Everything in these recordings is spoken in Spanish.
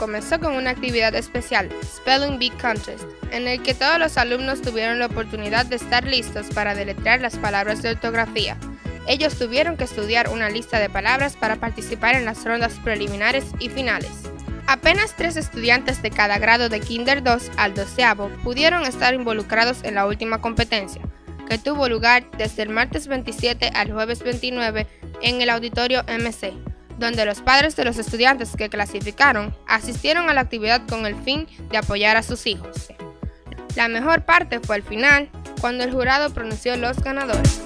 comenzó con una actividad especial, Spelling Bee Contest, en el que todos los alumnos tuvieron la oportunidad de estar listos para deletrear las palabras de ortografía. Ellos tuvieron que estudiar una lista de palabras para participar en las rondas preliminares y finales. Apenas 3 estudiantes de cada grado de Kinder 2 al 12º pudieron estar involucrados en la última competencia, que tuvo lugar desde el martes 27 al jueves 29 en el auditorio MC, donde los padres de los estudiantes que clasificaron asistieron a la actividad con el fin de apoyar a sus hijos. La mejor parte fue al final, cuando el jurado pronunció los ganadores.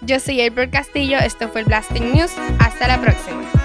Yo soy April Castillo, esto fue el Blasting News, hasta la próxima.